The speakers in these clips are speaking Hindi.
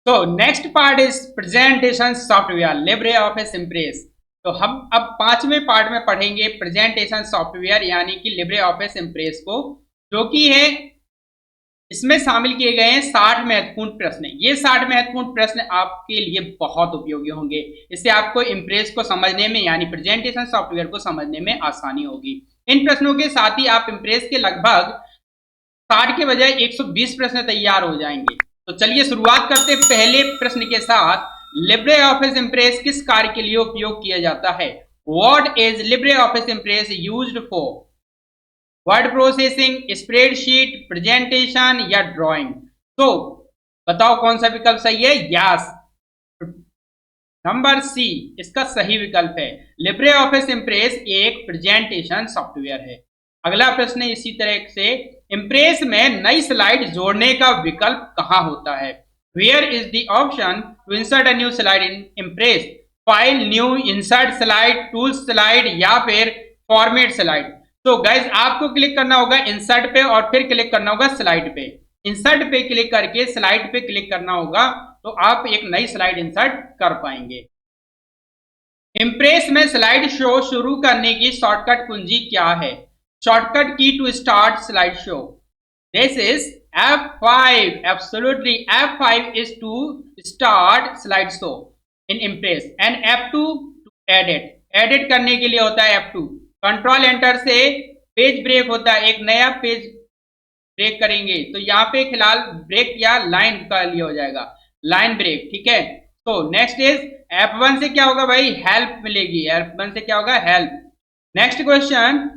तो next part is presentation software Libre office impress. तो हम अब पांचवें पार्ट में पढ़ेंगे प्रेजेंटेशन सॉफ्टवेयर यानी कि लिब्रे ऑफिस इम्प्रेस को, जो कि है इसमें शामिल किए गए हैं 60 महत्वपूर्ण प्रश्न। ये 60 महत्वपूर्ण प्रश्न आपके लिए बहुत उपयोगी होंगे। इससे आपको इम्प्रेस को समझने में यानी प्रेजेंटेशन सॉफ्टवेयर को समझने में आसानी होगी। इन प्रश्नों के साथ ही आप इम्प्रेस के लगभग 60 के बजाय 120 प्रश्न तैयार हो जाएंगे। तो चलिए शुरुआत करते पहले प्रश्न के साथ। लिब्रे ऑफिस इम्प्रेस किस कार्य के लिए उपयोग किया जाता है? What is Libre office impress used for? Word processing, spreadsheet, presentation या ड्राइंग? तो बताओ कौन सा विकल्प सही है? यस, नंबर सी इसका सही विकल्प है। लिब्रे ऑफिस इम्प्रेस एक प्रेजेंटेशन सॉफ्टवेयर है। अगला प्रश्न इसी तरह से, इम्प्रेस में नई स्लाइड जोड़ने का विकल्प कहां होता है? Where is the option to insert a new slide in Impress? File, new, insert slide, tools slide या फिर फॉर्मेट स्लाइड? तो गाइज आपको क्लिक करना होगा इंसर्ट पे और फिर क्लिक करना होगा स्लाइड पे। इंसर्ट पे क्लिक करके स्लाइड पे क्लिक करना होगा तो आप एक नई स्लाइड इंसर्ट कर पाएंगे। इम्प्रेस में स्लाइड शो शुरू करने की शॉर्टकट कुंजी क्या है? Shortcut key to start slide show, this is F5. Absolutely, F5 is to start slideshow in Impress and F2 to edit. Edit करने के लिए होता है F2। कंट्रोल एंटर से पेज ब्रेक होता है, एक नया पेज ब्रेक करेंगे तो यहाँ पे फिलहाल ब्रेक या लाइन का लिए हो जाएगा, लाइन ब्रेक। ठीक है, तो नेक्स्ट इज F1 से क्या होगा भाई? हेल्प मिलेगी। F1 से क्या होगा? हेल्प। नेक्स्ट क्वेश्चन,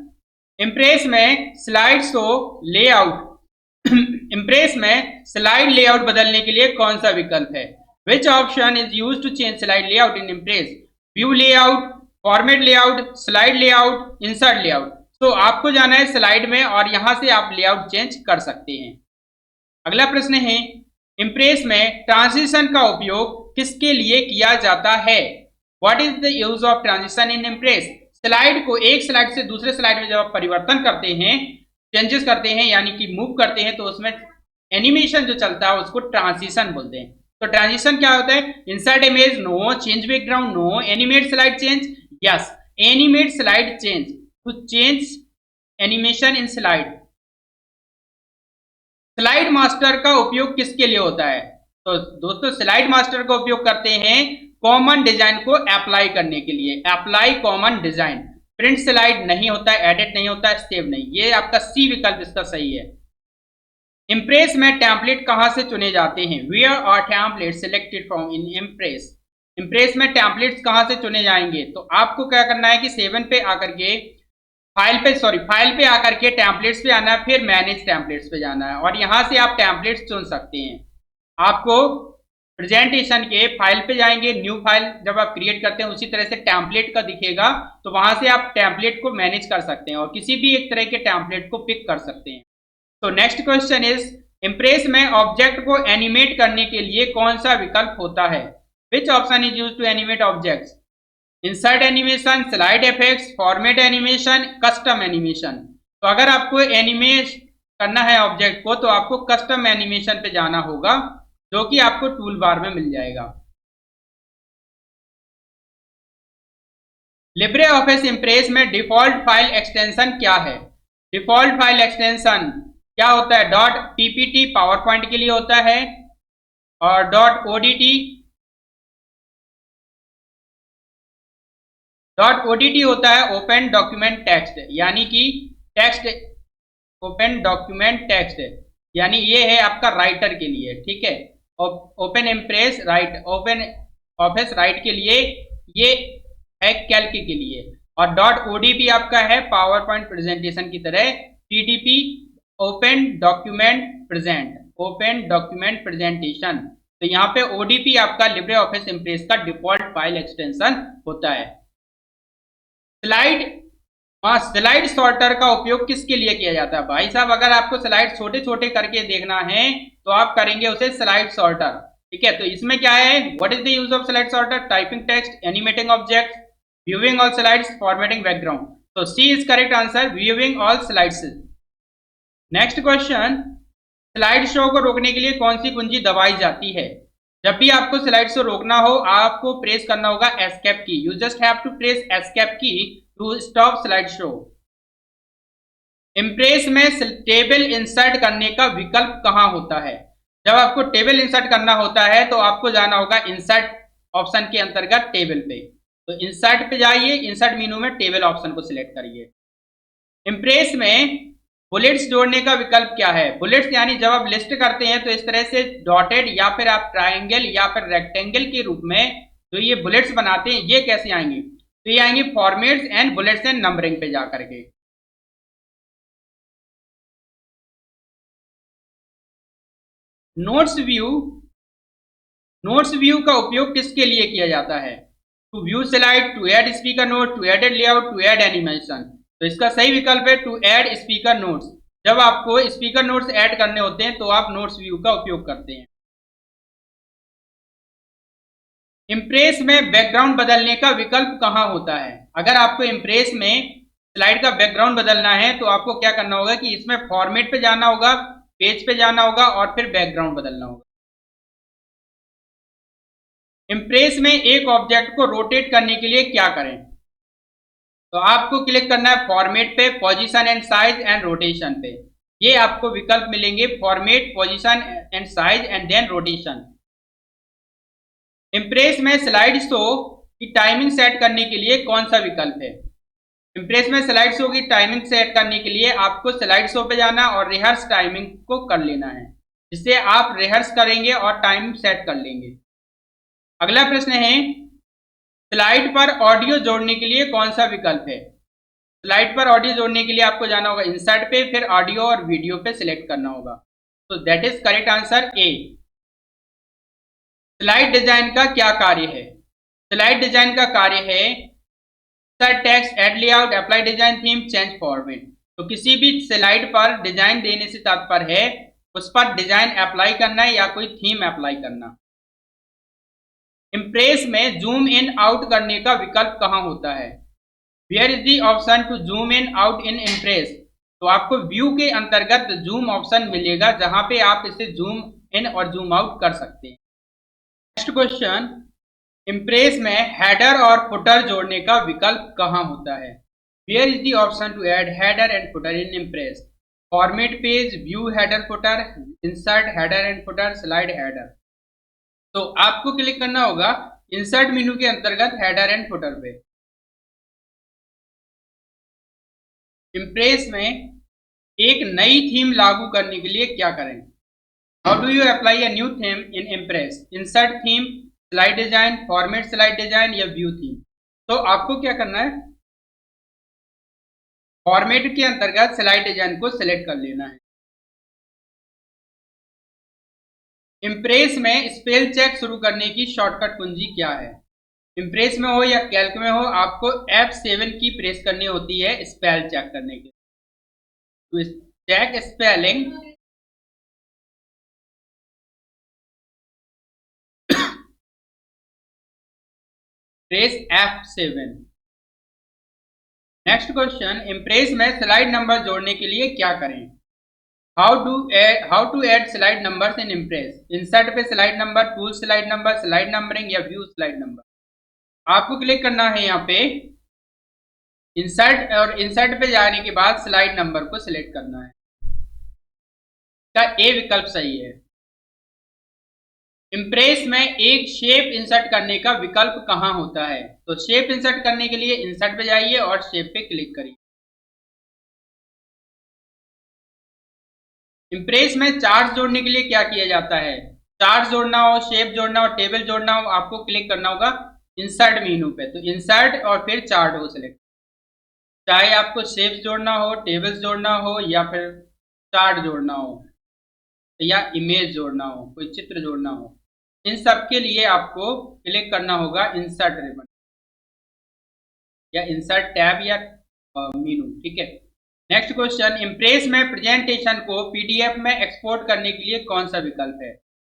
इम्प्रेस में स्लाइड शो लेआउट इम्प्रेस में स्लाइड लेआउट बदलने के लिए कौन सा विकल्प है? Which option is use to change slide layout in Impress? View layout, format layout, slide layout, insert layout? तो आपको जाना है स्लाइड में और यहां से आप लेआउट चेंज कर सकते हैं। अगला प्रश्न है, इम्प्रेस में ट्रांजिशन का उपयोग किसके लिए किया जाता है? What is the use of transition in Impress? Slide को एक स्लाइड से दूसरे स्लाइड में जब आप परिवर्तन करते हैं, चेंजेस करते हैं यानी कि मूव करते हैं, तो उसमें एनिमेशन जो चलता है उसको ट्रांजिशन बोलते हैं। तो ट्रांजिशन क्या होता है? Insert image, no. Change background, no. Animate slide change, yes. Animate slide change, to change animation in slide. Slide master का उपयोग किसके लिए होता है? तो दोस्तों स्लाइड मास्टर का उपयोग करते हैं कॉमन डिजाइन को अप्लाई करने के लिए। Apply common design. Print slide नहीं होता है, एडिट नहीं होता है, सेव नहीं। ये आपका सी विकल्प इसका सही है। इम्प्रेस में टेम्पलेट कहां से चुने जाते हैं? Where are template selected from in Impress? Impress में टेम्पलेट्स कहां से चुने जाएंगे? तो आपको क्या करना है कि 7 पे आकर के फाइल पे आकर के टेम्पलेट्स पे आना है, फिर मैनेज टेम्पलेट्स पे जाना है और यहां से आप टेम्पलेट्स चुन सकते हैं। आपको प्रेजेंटेशन के फाइल पे जाएंगे, न्यू फाइल जब आप क्रिएट करते हैं उसी तरह से टेम्पलेट का दिखेगा, तो वहां से आप टेम्पलेट को मैनेज कर सकते हैं और किसी भी एक तरह के टेम्पलेट को पिक कर सकते हैं। तो नेक्स्ट क्वेश्चन इज, इम्प्रेस में ऑब्जेक्ट को एनिमेट करने के लिए कौन सा विकल्प होता है? Which option is use to animate objects? Insert animation, slide effects, format animation, custom animation? तो अगर आपको एनिमेट करना है ऑब्जेक्ट को तो आपको कस्टम एनिमेशन पे जाना होगा, जो कि आपको टूल बार में मिल जाएगा। लिब्रे ऑफिस इम्प्रेस में डिफॉल्ट फाइल एक्सटेंशन क्या है? डिफॉल्ट फाइल एक्सटेंशन क्या होता है? डॉट पीपीटी पावर पॉइंट के लिए होता है और डॉट ओडीटी होता है ओपन डॉक्यूमेंट टेक्स्ट, यानी कि टेक्स्ट ओपन डॉक्यूमेंट टेक्स्ट, यानी ये है आपका राइटर के लिए। ठीक है, open impress right, open office right के लिए, ये है कैल्क के लिए। और डॉट ओडीपी आपका है पावर पॉइंट प्रेजेंटेशन की तरह। PDP open document present, open document presentation. तो यहाँ पे ओडीपी आपका लिब्रे ऑफिस इम्प्रेस का डिफॉल्ट फाइल एक्सटेंशन होता है। स्लाइड सॉर्टर का उपयोग किसके लिए किया जाता है? भाई साहब अगर आपको स्लाइड छोटे छोटे करके देखना है तो आप करेंगे उसे स्लाइड सॉर्टर। ठीक है, तो इसमें क्या है? What is the use of slide sorter? Typing text, animating object, viewing all slides, formatting background. तो C is correct answer, viewing all slides. Next question, slide show को रोकने के लिए कौन सी कुंजी दबाई जाती है? जब भी आपको स्लाइड शो रोकना हो आपको प्रेस करना होगा escape key. You just have to press escape key to stop slide show. Impress में टेबल इंसर्ट करने का विकल्प कहां होता है? जब आपको टेबल इंसर्ट करना होता है तो आपको जाना होगा इंसर्ट ऑप्शन के अंतर्गत टेबल पे। तो इंसर्ट पे जाइए, इंसर्ट मेनू में टेबल ऑप्शन को सिलेक्ट करिए। इम्प्रेस में बुलेट्स जोड़ने का विकल्प क्या है? बुलेट्स यानी जब आप लिस्ट करते हैं तो इस तरह से डॉटेड या फिर आप ट्राइंगल या फिर रेक्टेंगल के रूप में जो ये बुलेट्स बनाते हैं ये कैसे आएंगी? तो ये आएंगी formats and bullets and numbering पे जाकर के। नोट्स व्यू, नोट्स व्यू का उपयोग किसके लिए किया जाता है? To view slide, to add speaker note, to add layout, to add animation. तो इसका सही विकल्प है टू ऐड स्पीकर नोट्स। जब आपको स्पीकर नोट्स ऐड करने होते हैं तो आप नोट्स व्यू का उपयोग करते हैं। इम्प्रेस में बैकग्राउंड बदलने का विकल्प कहाँ होता है? अगर आपको इम्प्रेस में स्लाइड का बैकग्राउंड बदलना है तो आपको क्या करना होगा कि इसमें फॉर्मेट पे जाना होगा, पेज पे जाना होगा और फिर बैकग्राउंड बदलना होगा। इम्प्रेस में एक ऑब्जेक्ट को रोटेट करने के लिए क्या करें? तो आपको क्लिक करना है फॉर्मेट पे, position and size and rotation पे। ये आपको विकल्प मिलेंगे format, position and size and then rotation. Impress में स्लाइड शो की टाइमिंग सेट करने के लिए कौन सा विकल्प है? इम्प्रेस में स्लाइड शो की टाइमिंग सेट करने के लिए आपको स्लाइड शो पे जाना और रिहर्स टाइमिंग को कर लेना है, जिससे आप रिहर्स करेंगे और टाइम सेट कर लेंगे। अगला प्रश्न है स्लाइड पर ऑडियो जोड़ने के लिए कौन सा विकल्प है? स्लाइड पर ऑडियो जोड़ने के लिए आपको जाना होगा इंसर्ट पे, फिर ऑडियो और वीडियो पे सिलेक्ट करना होगा। तो that is correct answer A. Slide design का क्या कार्य है? स्लाइड डिजाइन का कार्य है sir text, add layout, apply design theme, change format. तो किसी भी स्लाइड पर डिजाइन देने से तात्पर्य है उस पर डिजाइन अप्लाई करना है या कोई थीम अप्लाई करना। इम्प्रेस में जूम इन आउट करने का विकल्प कहाँ होता है? Where is the option to zoom in out in Impress? तो आपको व्यू के अंतर्गत जूम ऑप्शन मिलेगा जहां पे आप इसे जूम इन और जूम आउट कर सकते हैं। नेक्स्ट क्वेश्चन, इम्प्रेस में हेडर और फुटर जोड़ने का विकल्प कहाँ होता है? Where is the option to add header and footer in Impress? Format page, view header footer, insert header and footer, slide header. तो आपको क्लिक करना होगा इंसर्ट मेनू के अंतर्गत हेडर एंड फुटर पे। इम्प्रेस में एक नई थीम लागू करने के लिए क्या करें? How do you apply a new theme in Impress? Insert theme, slide design, format slide design या व्यू थीम? तो आपको क्या करना है फॉर्मेट के अंतर्गत स्लाइड डिजाइन को सिलेक्ट कर लेना है। इम्प्रेस में स्पेल चेक शुरू करने की शॉर्टकट कुंजी क्या है? इम्प्रेस में हो या कैल्क में हो आपको F7 की प्रेस करनी होती है स्पेल चेक करने के। तो check spelling press F7। Next question, Impress में स्लाइड नंबर जोड़ने के लिए क्या करें? How to add slide numbers in Impress? Insert पे slide number, tool slide number, slide numbering या व्यू स्लाइड नंबर। आपको क्लिक करना है यहाँ पे इंसर्ट और इंसर्ट पे जाने के बाद स्लाइड नंबर को सिलेक्ट करना है। का ए विकल्प सही है। इम्प्रेस में एक शेप इंसर्ट करने का विकल्प कहाँ होता है? तो शेप इंसर्ट करने के लिए इंसर्ट पे जाइए और शेप पे क्लिक करिए। इम्प्रेस में चार्ट जोड़ने के लिए क्या किया जाता है? चार्ट जोड़ना हो, शेप जोड़ना हो, टेबल जोड़ना हो, आपको क्लिक करना होगा इंसर्ट मेनू पे। तो इंसर्ट और फिर चार्ट को सिलेक्ट, चाहे आपको शेप्स जोड़ना हो, टेबल्स जोड़ना हो या फिर चार्ट जोड़ना हो या इमेज जोड़ना हो, कोई चित्र जोड़ना हो, इन सब के लिए आपको क्लिक करना होगा इंसर्ट रिबन या इंसर्ट टैब या मेनू। ठीक है। नेक्स्ट क्वेश्चन, इम्प्रेस में प्रेजेंटेशन को पीडीएफ में एक्सपोर्ट करने के लिए कौन सा विकल्प है?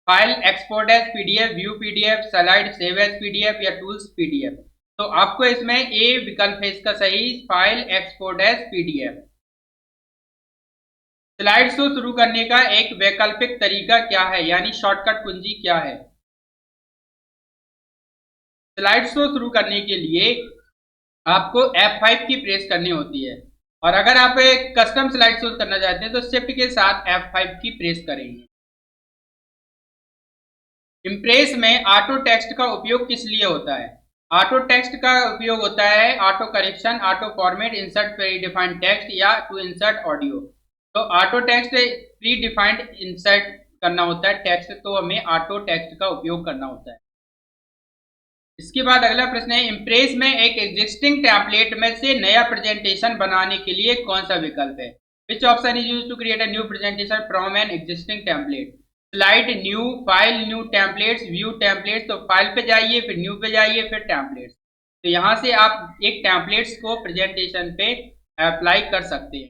File export as PDF, view PDF, slide save as PDF या टूल्स पीडीएफ। तो आपको इसमें ए विकल्प है इसका सही, file export as PDF. Slide show शुरू करने का एक वैकल्पिक तरीका क्या है, यानी शॉर्टकट कुंजी क्या है? स्लाइड शो शुरू करने के लिए आपको F5 की प्रेस करनी होती है, और अगर आप एक कस्टम स्लाइड शो करना चाहते हैं तो शिफ्ट के साथ F5 की प्रेस करेंगे। इम्प्रेस में ऑटो टेक्स्ट का उपयोग किस लिए होता है? ऑटो टेक्स्ट का उपयोग होता है auto correction, auto format, insert pre defined text या टू इंसर्ट ऑडियो। तो auto text pre defined insert करना होता है टेक्स्ट, तो हमें ऑटो टेक्स्ट का उपयोग करना होता है। इसके बाद अगला प्रश्न है, इम्प्रेस में एक एग्जिस्टिंग टेम्पलेट में से नया प्रेजेंटेशन बनाने के लिए कौन सा विकल्प है? Which option is used to create a new presentation from an existing template? Slide, new, file, new templates, view templates. तो फाइल पे जाइए, फिर न्यू पे जाइए, फिर टेम्पलेट्स। तो यहाँ से आप एक टेम्पलेट्स को प्रेजेंटेशन पे अप्लाई कर सकते हैं।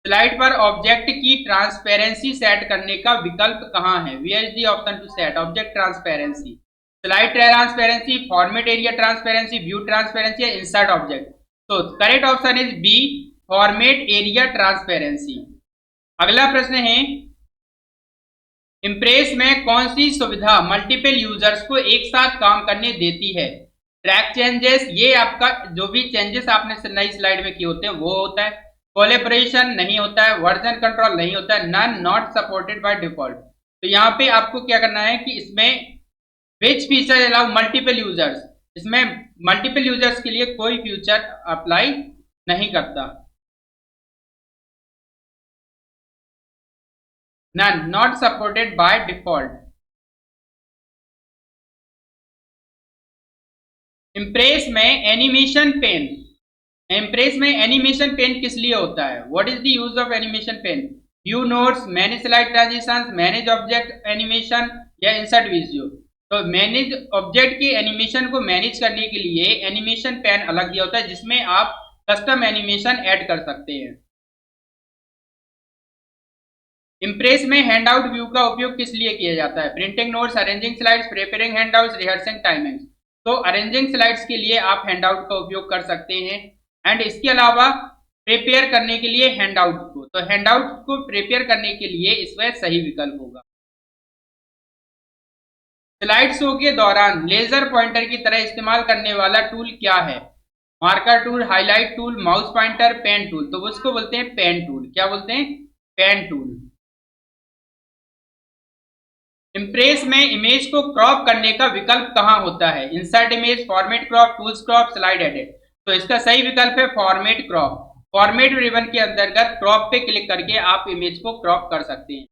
स्लाइड पर ऑब्जेक्ट की ट्रांसपेरेंसी सेट करने का विकल्प कहाँ है? Where is the option to set object transparency? Slide transparency, format area transparency, view transparency या इंसर्ट ऑब्जेक्ट? तो correct option is B, format area transparency. अगला प्रश्न है, इम्प्रेस में कौन सी सुविधा मल्टीपल यूजर्स को एक साथ काम करने देती है? ट्रैक चेंजेस, ये आपका जो भी चेंजेस आपने नई स्लाइड में किए होते हैं वो होता है। कोलेबोरेशन नहीं होता है। वर्जन कंट्रोल नहीं होता है। None, not supported by default. तो यहाँ पे आपको क्या करना है कि इसमें which feature allow multiple users, इसमें मल्टीपल यूजर्स के लिए कोई फीचर अप्लाई नहीं करता। None, not supported by default. Impress में एनिमेशन पेन, इम्प्रेस में एनिमेशन पेन किस लिए होता है? What is the use of animation pane? View notes, manage slide transitions, manage object animation या इंसर्ट वीडियो? तो मैनेज ऑब्जेक्ट के एनिमेशन को मैनेज करने के लिए एनिमेशन पेन अलग दिया होता है, जिसमें आप कस्टम एनिमेशन ऐड कर सकते हैं। इम्प्रेस में हैंडआउट व्यू का उपयोग किस लिए किया जाता है? Printing notes, arranging slides, preparing handouts, rehearsing timings. तो अरेंजिंग स्लाइड्स के लिए आप हैंडआउट का उपयोग कर सकते हैं, एंड इसके अलावा प्रिपेयर करने के लिए हैंडआउट को, तो हैंडआउट को प्रिपेयर करने के लिए इसमें सही विकल्प होगा। स्लाइड शो के दौरान लेजर पॉइंटर की तरह इस्तेमाल करने वाला टूल क्या है? Marker tool, highlight tool, mouse pointer, pen tool. तो उसको बोलते हैं पेन टूल। क्या बोलते हैं? Pen tool. इम्प्रेस में इमेज को क्रॉप करने का विकल्प कहाँ होता है? Insert image, format crop, tools crop, slide edit. तो इसका सही विकल्प है फॉर्मेट क्रॉप। फॉर्मेट रिबन के अंतर्गत क्रॉप पे क्लिक करके आप इमेज को क्रॉप कर सकते हैं।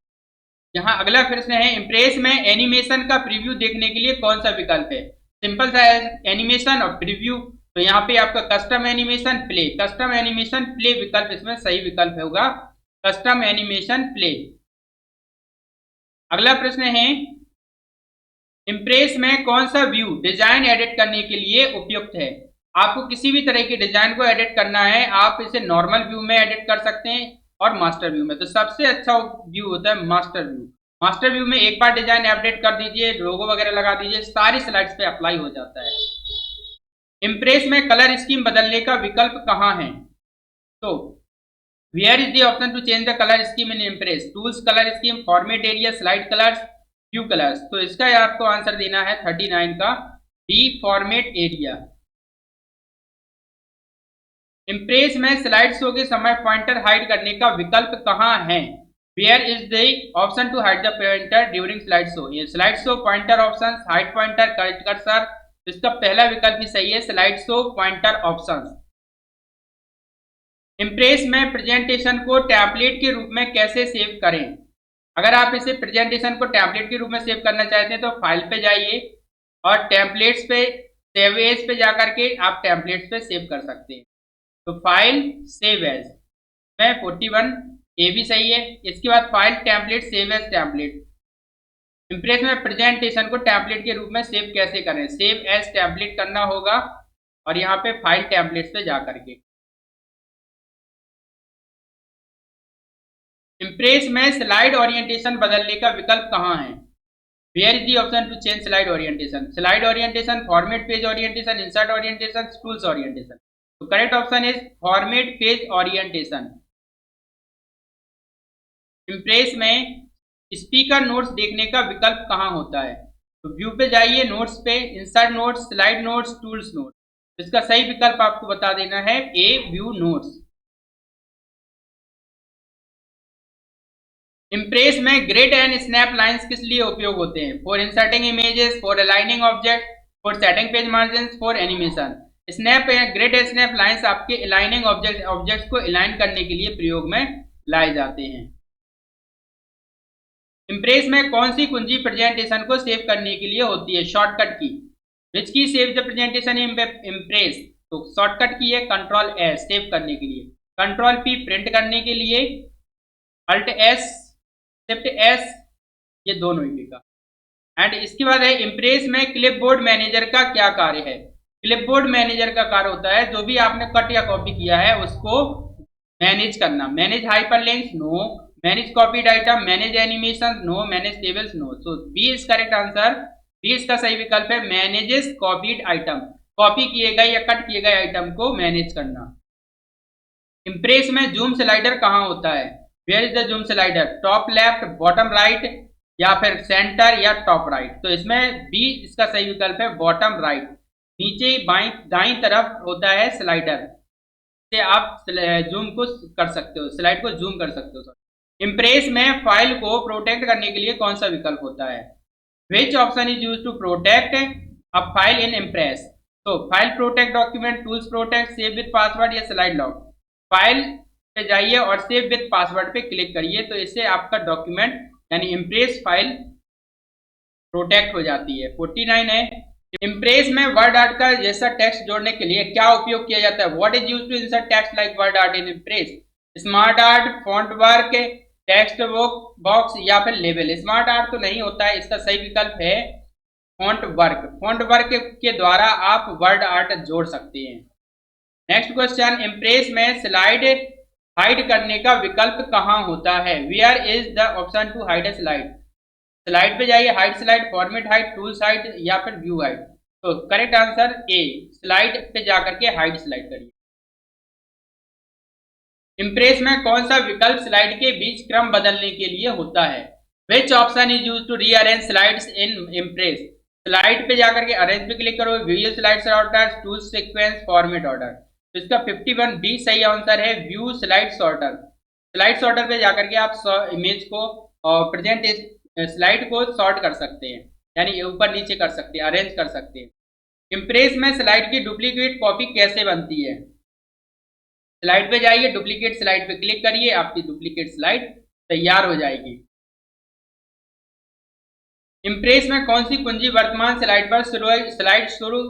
यहाँ अगला प्रश्न है, इम्प्रेस में एनिमेशन का प्रीव्यू देखने के लिए कौन सा विकल्प है? सिंपल सा एनिमेशन और प्रीव्यू। तो यहाँ पे आपका custom animation play, custom animation play विकल्प इसमें सही विकल्प होगा, कस्टम एनिमेशन प्ले। अगला प्रश्न है, इम्प्रेस में कौन सा व्यू डिजाइन एडिट करने के लिए उपयुक्त है? आपको किसी भी तरह के डिजाइन को एडिट करना है, आप इसे नॉर्मल व्यू में एडिट कर सकते हैं और मास्टर व्यू में। तो सबसे अच्छा व्यू होता है मास्टर व्यू। मास्टर व्यू में एक बार डिजाइन अपडेट कर दीजिए, लोगो वगैरह लगा दीजिए, सारी स्लाइड्स पे अप्लाई हो जाता है। इम्प्रेस में कलर स्कीम बदलने का विकल्प कहाँ है? तो where is the option to change the colour scheme in Impress? Tools colour scheme, format area, slide colours, view colours. तो इसका आपको आंसर देना है 39 का डी, फॉर्मेट एरिया। इम्प्रेस में स्लाइड शो के समय पॉइंटर हाइड करने का विकल्प कहाँ है? Where is the option to hide the pointer during slide show? ये slide show pointer option, hide pointer, correct cursor. इसका पहला विकल्प ही सही है, slide show pointer option. Impress में प्रेजेंटेशन को टैबलेट के रूप में कैसे सेव करें? अगर आप इसे प्रेजेंटेशन को टैबलेट के रूप में सेव करना चाहते हैं तो फाइल पे जाइए और टेम्पलेट्स पे, सेव एज पे जाकर के आप टेम्पलेट्स पे सेव कर सकते हैं। तो फाइल, सेव एज में 41 ए भी सही है। इसके बाद file, template, save as template. Impress में प्रेजेंटेशन को टेम्पलेट के रूप में सेव कैसे करें? सेव एज टेम्पलेट करना होगा और यहाँ पे फाइल टेम्पलेट्स पे जा करके। इम्प्रेस में स्लाइड ओरिएंटेशन बदलने का विकल्प कहाँ है? Where is the option to change slide orientation? Slide orientation, format page orientation, insert orientation, tools orientation. तो correct option is format page orientation. Impress में स्पीकर नोट्स देखने का विकल्प कहाँ होता है? तो व्यू पे जाइए, नोट्स पे, insert notes, slide notes, tools notes. इसका सही विकल्प आपको बता देना है ए, व्यू नोट्स। इम्प्रेस में ग्रिड एंड स्नैप लाइंस किस लिए उपयोग होते हैं? For inserting images, for aligning object, for setting page margin, for animation. Snap या ग्रिड एंड स्नैप लाइंस आपके अलाइनिंग ऑब्जेक्ट्स को अलाइन करने के लिए प्रयोग में लाए जाते हैं। इम्प्रेस में कौन सी कुंजी प्रेजेंटेशन को सेव करने के लिए होती है? शॉर्टकट की। विच की save the presentation in Impress? तो शॉर्टकट की है कंट्रोल एस सेव करने के लिए, कंट्रोल पी प्रिंट करने के लिए, अल्ट एस, शिफ्ट एस, ये दोनों ही का। एंड इसके बाद है इम्प्रेस में क्लिपबोर्ड मैनेजर का क्या कार्य है? क्लिपबोर्ड मैनेजर का कार्य होता है जो भी आपने कट या कॉपी किया है उसको मैनेज करना। Manage hyperlinks, no. Manage copied item, manage animation, no. Manage tables, no. So B is correct answer. B इसका सही विकल्प है, मैनेजेस कॉपीड आइटम। कॉपी किए गए या कट किए गए आइटम को मैनेज करना। इम्प्रेस में जूम स्लाइडर कहाँ होता है? Where is the zoom slider? Top left, bottom right, या फिर सेंटर या टॉप राइट? तो इसमें बी इसका सही विकल्प है, बॉटम राइट। नीचे बाई दाई तरफ होता है स्लाइडर, से आप जूम को कर सकते हो, स्लाइड को जूम कर सकते हो। इम्प्रेस में फाइल को प्रोटेक्ट करने के लिए कौन सा विकल्प होता है? Which option is use to protect a file in Impress? तो file protect document, tools protect, save with password या स्लाइड लॉक? फाइल पे जाइए और सेव विद पासवर्ड पे क्लिक करिए, तो इससे आपका डॉक्यूमेंट यानी इम्प्रेस फाइल प्रोटेक्ट हो जाती है। 49 है, इम्प्रेस में वर्ड आर्ट का जैसा टेक्स्ट जोड़ने के लिए क्या उपयोग किया जाता है? What is used to insert text like word art in Impress? Smart art, font work, text box या फिर लेबल? स्मार्ट आर्ट तो नहीं होता है, इसका सही विकल्प है फॉन्ट वर्क। फॉन्ट वर्क के द्वारा आप वर्ड आर्ट जोड़ सकते हैं। नेक्स्ट क्वेश्चन, इम्प्रेस में स्लाइड हाइड करने का विकल्प कहाँ होता है? Where is the option to hide a slide? Slide पे जाइए, hide slide, format hide, tools hide या फिर व्यू हाइड? तो करेक्ट आंसर ए, स्लाइड पे जाकर के हाइड स्लाइड करिए। इम्प्रेस में कौन सा विकल्प स्लाइड के बीच क्रम बदलने के लिए होता है? Which option is use to rearrange slides in Impress? Slide पे जाकर के अरेंज पे क्लिक करो, view slides order, tool sequence, format order. तो इसका 51 बी सही आंसर है, view slide sorter. Slide sorter पे जाकर के आप इमेज को और प्रेजेंट स्लाइड को सॉर्ट कर सकते हैं, यानी ऊपर नीचे कर सकते हैं, अरेंज कर सकते हैं। इम्प्रेस में स्लाइड की डुप्लीकेट कॉपी कैसे बनती है? स्लाइड पे जाइए, डुप्लीकेट स्लाइड पे क्लिक करिए, आपकी डुप्लीकेट स्लाइड तैयार हो जाएगी। इम्प्रेस में कौन सी कुंजी वर्तमान स्लाइड पर स्लाइड शुरू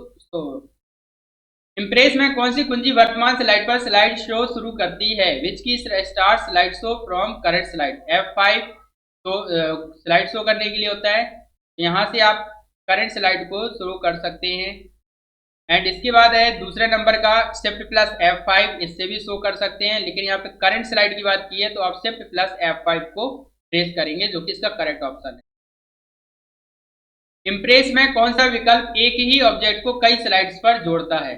इम्प्रेस में कौन सी कुंजी वर्तमान स्लाइड पर स्लाइड शो शुरू करती है? विच की start slide show from current slide? F5 तो स्लाइड शो करने के लिए होता है, यहाँ से आप करंट स्लाइड को शुरू कर सकते हैं। एंड इसके बाद है दूसरे नंबर का शिफ्ट प्लस F5, इससे भी शो कर सकते हैं, लेकिन यहाँ पे करंट स्लाइड की बात की है तो आप शिफ्ट प्लस F5 को प्रेस करेंगे, जो कि इसका करेक्ट ऑप्शन है। इम्प्रेस में कौन सा विकल्प एक ही ऑब्जेक्ट को कई स्लाइड्स पर जोड़ता है?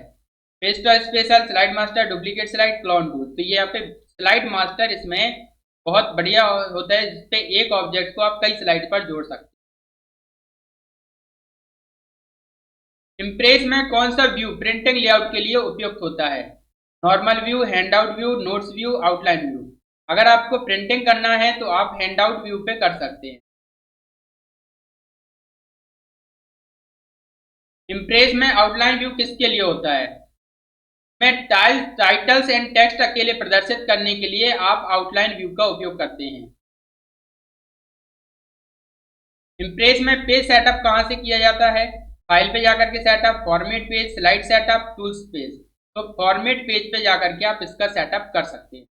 Paste special, slide master, duplicate slide, clone tool? तो ये यहाँ पे स्लाइड मास्टर इसमें बहुत बढ़िया होता है, जिसपे एक ऑब्जेक्ट को आप कई स्लाइड पर जोड़ सकते हैं। इम्प्रेस में कौन सा व्यू प्रिंटिंग लेआउट के लिए उपयुक्त होता है? Normal view, handout view, notes view, outline view? अगर आपको प्रिंटिंग करना है तो आप हैंडआउट व्यू पे कर सकते हैं। इम्प्रेस में आउटलाइन व्यू किसके लिए होता है? में टाइटल्स एंड टेक्स्ट अकेले प्रदर्शित करने के लिए आप आउटलाइन व्यू का उपयोग करते हैं। इम्प्रेस में पेज सेटअप कहाँ से किया जाता है? फाइल पे जाकर के setup, format page, slide setup, tools page? तो फॉर्मेट पेज पे जाकर के आप इसका सेटअप कर सकते हैं।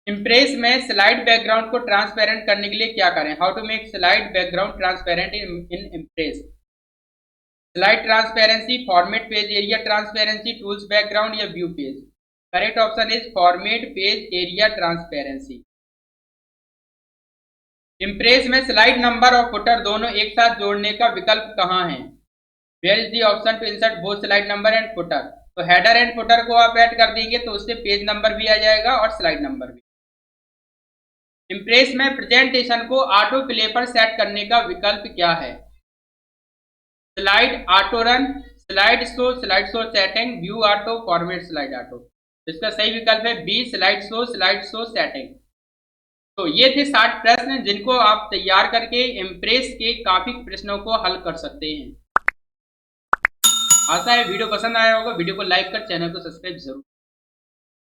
इम्प्रेस में स्लाइड बैकग्राउंड को ट्रांसपेरेंट करने के लिए क्या करें? How to make slide background transparent in Impress? Slide transparency, format page area transparency, tools background या view page? Correct option is format page area transparency. Impress में स्लाइड नंबर और फुटर दोनों एक साथ जोड़ने का विकल्प कहाँ है? Where is the option to insert both slide number and footer? तो हेडर एंड फुटर को आप ऐड कर देंगे तो उससे पेज नंबर भी आ जाएगा और स्लाइड नंबर भी। इम्प्रेस में प्रेजेंटेशन को ऑटो प्ले पर सेट करने का विकल्प क्या है? Slide auto run, slide show setting, view auto, format slide auto. इसका सही विकल्प है बी, स्लाइड शो सेटिंग। तो ये थे 60 प्रश्न जिनको आप तैयार करके इम्प्रेस के काफी प्रश्नों को हल कर सकते हैं। आशा है वीडियो पसंद आया होगा। वीडियो को लाइक कर चैनल को सब्सक्राइब जरूर।